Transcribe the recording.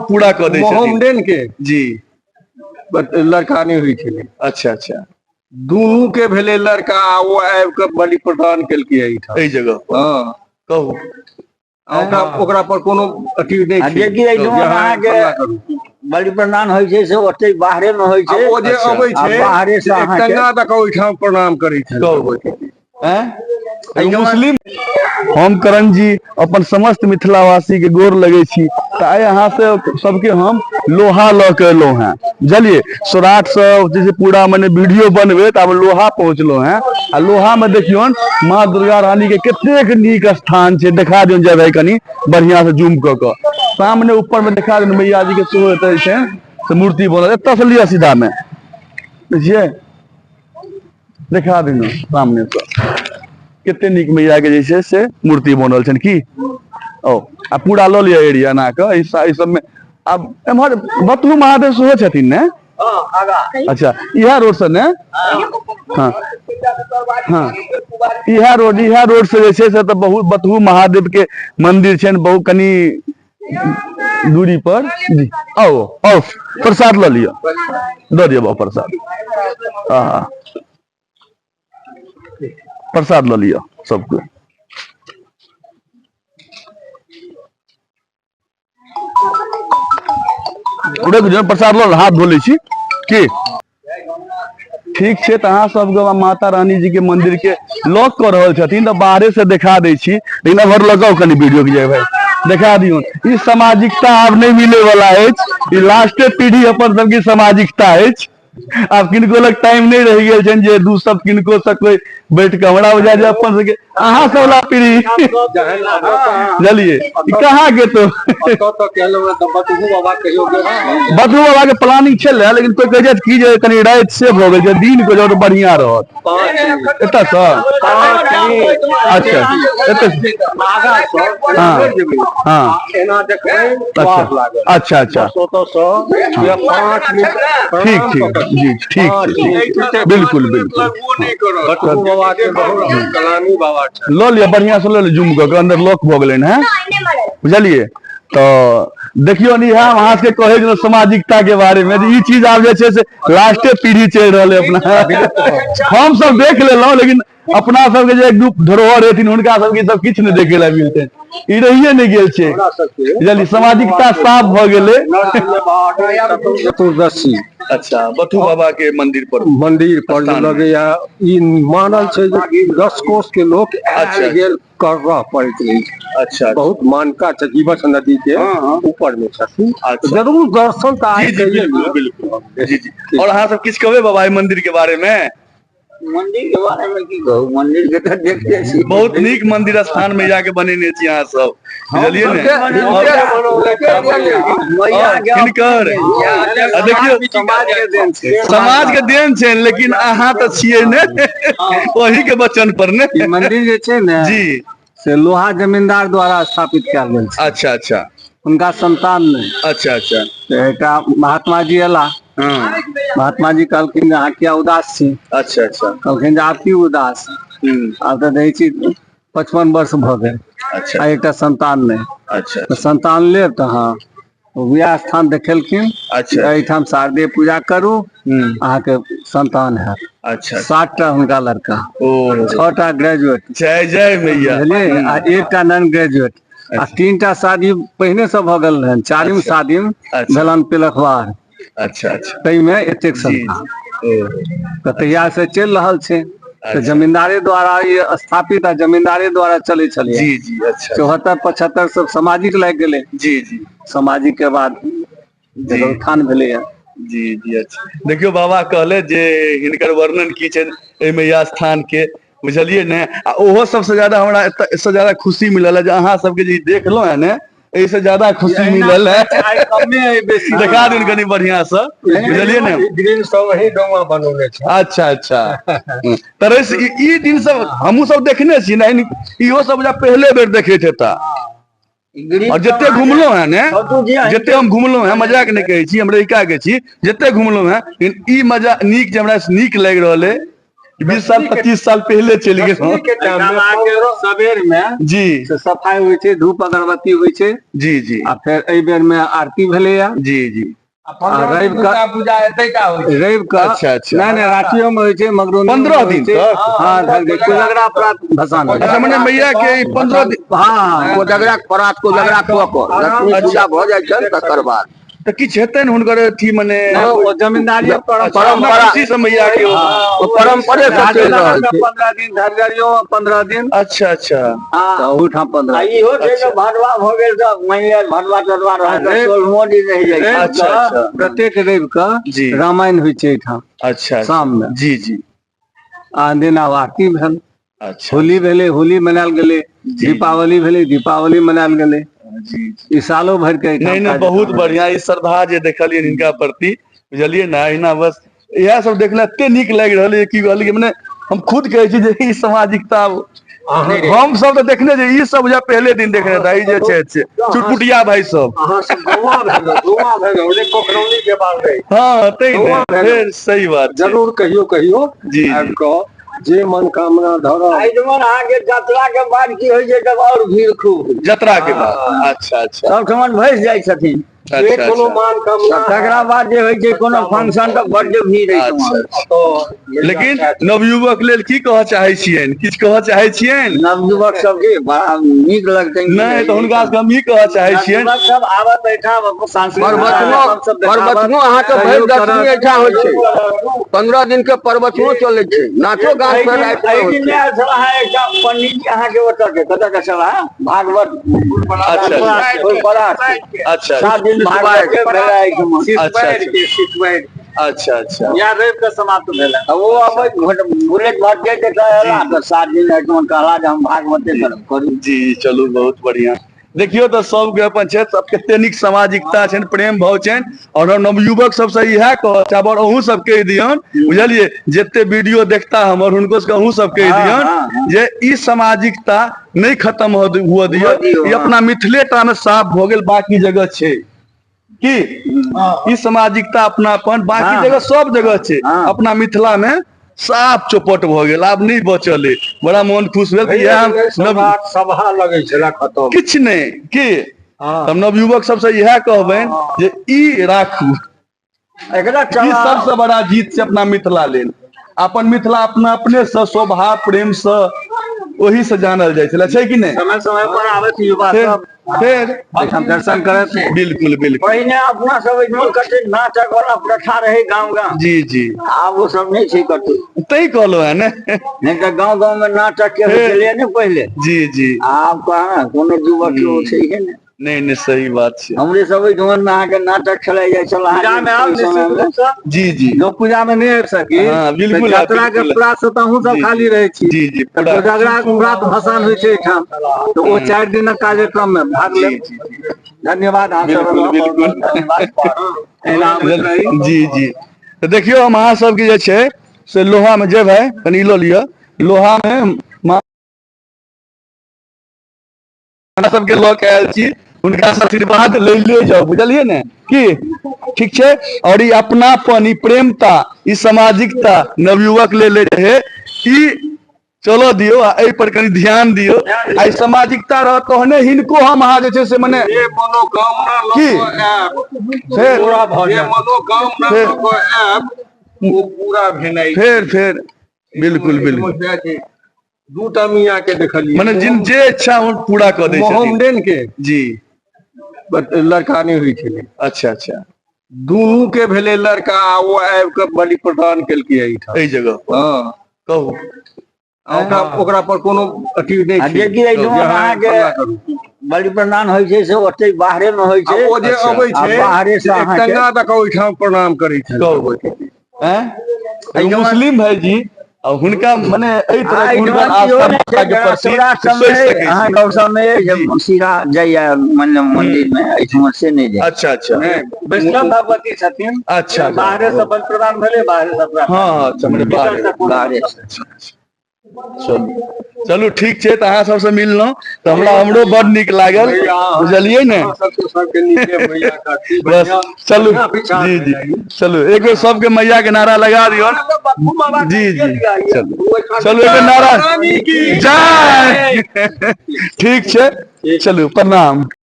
पूरा कर दे मोहम्मदेन के जी लड़का नहीं हुई थी। अच्छा अच्छा दोनों के भेले लड़का वो आबि के बलि प्रदान केलकै जगह हाँ कहू ओकरा पर कोनो अथी नहीं बलि प्रदान होइ छै से ओते बाहरे में होइ छै। ओ जे अबै छै बाहरे से एकटा तक ओइठाम प्रणाम करै छै। मुस्लिम हम करण जी अपन समस्त मिथिलावासी के गोर लगे छी। आइ यहाँ से सबके हम लोहा ल के एलो हैं बुझलिए सौराठ से जैसे पूरा मैंने वीडियो बनबे तो अब लोहा पहुंचलो हैं आ लोहा में देखियो माँ दुर्गा रानी के कितने नीक स्थान छै देखा दियो जब कनी बढ़िया से जूम क सामने ऊपर में देखा दियो मैया जी के सेहो से मूर्ति बनल एत से लिया सीधा में बुझिए देखा दियो सामने से कितने नीक मैया के जैसे से मूर्ति बनल छन की ओ आ पूरा लो लिया एरिया ना के इस सब में अब एमहर बतहु महादेव सेहो छथिन ने अच्छा इहा रोड से ने हाँ हाँ इहा रोड से जे से तो बहुत बतहु महादेव के मंदिर छन बहुत कनी दूरी पर जी आओ आओ प्रसाद लो लियो दो दियो प्रसाद हाँ प्रसाद लो लियो सबको प्रसाद लो हाथ धो ली की ठीक है। तो अहाँ सब माता रानी जी के मंदिर के लॉक कर रहल छथिन तो बाहरे से दिखा दै छी लेकिन अगर लगाओ कनी वीडियो के भाई दिखा दियो ई सामाजिकता अब नहीं मिले वाला है। लास्ट पीढ़ी अपन सबकी सामाजिकता है। अब किनको लग टाइम नहीं रह गया जे दू सब किनको से कोई बैठ के हमरा बुझा जे अपन सके अहाँ सब ला पीढ़ी चलिए कहाँ के तो बधू बाबा के प्लानिंग चल लेकिन कोई कहे की जे कनी रात से भ गेल दिन को जो तो बढ़िया रहत एता से अच्छा हाँ अच्छा अच्छा ठीक ठीक जी ठीक बिल्कुल बिल्कुल लो लिया बढ़िया से लो जूम कर अंदर लॉक भ गेल है बुझलिए। तो देखियो नहीं है वहां से कहे सामाजिकता के बारे में ये चीज आब जे से लास्ट पीढ़ी चल रहा है अपना हम सब देख लेलो लेकिन अपना सबके जे एक दू धरोहर हेथिन हुनका सबके सब किछ नहीं देखे ला मिलते ई रहिए नहीं गेल छे बुझलिए सामाजिकता साफ भ गेले। चतुर्दशी अच्छा बथु बाबा के मंदिर पर लगे ई मानल छै जे 10 कोस के लोग अच्छा गेल कर रह पड़त रही। अच्छा बहुत मानका छै जीवछ नदी के ऊपर में छथिन जरूर दर्शन त आइ बिल्कुल जी जी। और अहाँ सब किछ कहबे बाबा मंदिर के बारे में मंदिर के बारे में की कहू मंदिर के तो देखते छी बहुत नीक मंदिर स्थान में जाके बनेने छी अहाँ सब बुझलिए ने किनकर देखियो समाज के देन छै लेकिन अहाँ तो छिए ने वही के वचन पर ने मंदिर जे छै ने जी से लोहा जमींदार द्वारा स्थापित कैल गेल छै। अच्छा अच्छा उनका संतान ने अच्छा अच्छा महात्मा जी अला महात्मा जी कहलखिन अहाँ किया उदास छी अच्छा अच्छा कहलखिन आप की उदास आब तो देखै छी 55 वर्ष भ गेल अच्छा एक संतान ने अच्छा तो संतान लेब तो हाँ विवाह स्थान देखेलखिन अच्छा एहिठाम शारदीय पूजा करू अहाँ के संतान है अच्छा 60टा हुनका लड़का 6टा ग्रेजुएट जय जय मैया बुझलिए आ एकटा नॉन ग्रेजुएट आ 3टा शादी पहले से भ गेल रहन 4वीं शादी भेलन पिलखवार अच्छा अच्छा तई में एतेक संतान तो तैयार से चल रहल छै तो जमींदारे द्वारा ये स्थापित आ जमींदारे द्वारा चले चलिए जी जी अच्छा 74 75 सब सामाजिक लाग गेले जी जी सामाजिक के बाद उत्थान भेले जी जी अच्छा देखियो बाबा कहले जे हिनकर वर्णन की छै ए मैया स्थान के बुझलिए ने आ ओहो सबसे ज्यादा हमरा इससे ज्यादा खुशी मिलल है जे अहाँ सबके जे देखलो है ने इससे ज्यादा खुशी मिलल है दिखा दिन कनी बढ़िया से बुझलिए ने ग्रीन सब वही डोमा बनौले छै। अच्छा अच्छा तरह से ई दिन सब हमहू सब देखने छी ना इहो सब पहले बेर देखे थे ता और जिते घुमलो है ने जिते हम घुमलो है मजाक नहीं कहे छी अमेरिका के छी जिते घुमलो है ई मजा नीक जे हमरा नीक लाग रहल है 20 साल 25 साल पहले चल गए सबेर में जी से सफाई हुई छे, धूप अगरबत्ती हुई छे, जी जी आ फिर एहि बेर में आरती भेले या, जी जी रवि का पूजा हेतै का होय रवि का अच्छा, अच्छा। नहीं नहीं रातियों में हुई छे, मगरो 15 दिन तक? हाँ धर के कोजगरा प्रात भसान होय छे। अच्छा मैंने मैया के 15 दिन हाँ कोजगरा परात कोजगरा कऽ कऽ लक्ष्मी पूजा भऽ जाइ छनि तकर बाद तो किछ हेतै ने हुनकर अथी मने वो जमींदारी परंपरा उसी से मैया के परंपरे से चलि रहल छै 15 दिन धरगरियो 15 दिन अच्छा अच्छा तो ओहिठाम 15 दिन। इहो छै जे भदवा भऽ गेल तऽ मानि भदवा तदवा रहल तऽ 16 दिन रहि जाइ छै रवि अच्छा, का अच्छा। प्रत्येक रवि का जी। रामायण हुई छे एहिठाम अच्छा शाम में जी जी आ दिन आरती भेल, अच्छा होली भेले होली मनायल गेले, दीपावली भेले दीपावली मनायल गेले, जी ई सालों भर के नहीं नहीं बहुत बढ़िया ई श्रद्धा जे देखलिए इनका प्रति बुझलिए ना अहिना बस इएह सब देखले एते नीक लागि रहल है की कहलिए मने हम खुद कहै छी जे ई सामाजिकता हम सब तो देखने जे ई सब जे पहले दिन देखने था ई जे छै चुटपुटिया भाई सब अहाँ सब गोवा भेल पोखरौनी के बाद रही हाँ तै ने फिर सही बात छै। जरूर कहियो जी, आबि कऽ जे मनोकामना धरब। एहिठमन अहाँके यात्रा के बाद की होइ छै तब और भीड़ खूब होइ छै। जतरा के बाद अच्छा अच्छा सब ठमन भैस जाइ छथिन अच्छा कोनो अच्छा मान कामना तकरा बाद जे होइ छै कोनो फंक्शन तऽ बड्ड भीड़ होइ छै अच्छा लेकिन नवयुवक लेल की कहऽ चाहे छियनि किछ कहऽ चाहे छियनि नवयुवक सबके बड़ा नीक लगतै नहीं तो हुनका से हम ई कहऽ चाहे छियनि नवयुवक सब आबत एहिठाम सांस्कृतिक पर्वतनो अहाँके भरि दशमी एहिठाम होइ छै 15 दिन के पर्वतनो चलै छै नाचो गान पर राति में होइ छै। एकटा पंडित जी अहाँके ओतऽ के कतऽ के छलाह भागवत अच्छा 7 दिन भागवत के भेला एहिठमा अच्छा अच्छा या रवि के समाप्त भेल वो अब बुलेट भटके के कहला तो 7 दिन एहिठमा कहला जे हम भागवते करब करू जी चलू बहुत बढ़िया देखियो तो सबके अपन छै सब कते नीक सामाजिकता छै प्रेम भाव छै और नवयुवक सबसे इएह कह चाहब अहूँ सब कह दियन बुझलिए जते वीडियो देखता हमर हुनको सबके अहूँ सब कह दियन जे ई सामाजिकता नहीं खत्म हुआ दियो ये अपना मिथिलेटा में साफ हो गेल बाकी जगह छै की ई सामाजिकता अपनापन बाकी जगह सब जगह छै अपना मिथिला में साफ चौपट भ गेल आब नहीं बचल है बड़ा मन खुश भेल सभा लगे छला खत्म किछ नहीं की हम नवयुवक सबसे इएह कहबनि जे ई राखू एकरा ई सबसे बड़ा जीत छै अपना मिथिला लेल अपन मिथिला अपना अपने से स्वभाव प्रेम से वही से जानल जाय छला छै कि नहीं समय पर आबैत युवा सब फिर हम दर्शन करत बिल्कुल बिल्कुल पहिने अपना सब एहिठमा कते नाटक वाला प्रथा रहे गांव गांव जी जी आब वो सब नहीं छै कतौ तै कहलो है ने नहीं तो गांव गांव में नाटक के चलिए ने पहले जी जी आब कहाँ कोनो युवक के छै है ने नहीं नहीं सही बात छै हमरे सब एहिठमा में अहाँके नाटक खेलाइ जाइ छल पूजा में आब जी जी लोग पूजा में नहीं आबि सकी हाँ, बिल्कुल, तो यात्रा के बिल्कुल। प्रात से तो अहूँ सब जी, खाली रहे छी जी जी पूरा कोजगरा रात भसान होइ छै एहिठाम तो वो 4 दिन कार्यक्रम में भाग ले धन्यवाद अहाँ बिल्कुल एनाम रही। बिल्कुल जी जी तो देखियो हम अहाँ सबके जे छै से लोहा में जेबै कनी लो लियो लोहा में सबके लऽ के आयल छी हुनका आशीर्वाद ले जाओ बुझलिए ने की ठीक छै और ई अपनापन ई प्रेमता ई सामाजिकता नवयुवक ले रहे ई चलो दियो एहि पर कनी ध्यान दियो आई सामाजिकता रह तहने हिनको हम अहाँ जे छै से मने ये मनोकामना की लोग पूरा भ जाए मनोकामना लोग ऐप वो पूरा भेनाई फिर बिल्कुल बिल्कुल दूटा मियां के देखलिए मने जिन जे इच्छा हो पूरा कर दै छथिन मोहम्मदेन के जी लड़का नहीं हुई छलै अच्छा अच्छा दुनू के भेले लड़का वो आबि के बलि प्रदान केलकै एहिठाम एहि जगह हाँ कहू ओकरा पर कोनो अथी नहीं छै जेकि एहिठमा अहाँके बलि प्रदान होइ छै से ओते बाहरे में होइ छै ओ जे अबै छै बाहरे से एक टंगा दक ओहिठाम प्रणाम करै छै कहू हैं मुस्लिम भाई जी और हुनका मने एहि तरह हुनकर आस्था के प्रति सोचि सकै छी गौसम में सीधा जाइया मंदिर में एहिठमा से नहीं जाय अच्छा अच्छा वैष्णव भगवती छथिन अच्छा बाहरे से बलि प्रदान भेले बाहरे से हाँ अच्छा मने बाहरे चलू ठीक छै, तऽ अहाँ सबसे मिललहुँ तऽ हमरो बड़ नीक लागल, बुझलियै ने। बस चलू, जी जी चलू एक बेर सबके मैया के नारा लगा दियौ। जी जी चलू चलू एक बेर नारा जय। ठीक छै, चलू प्रणाम।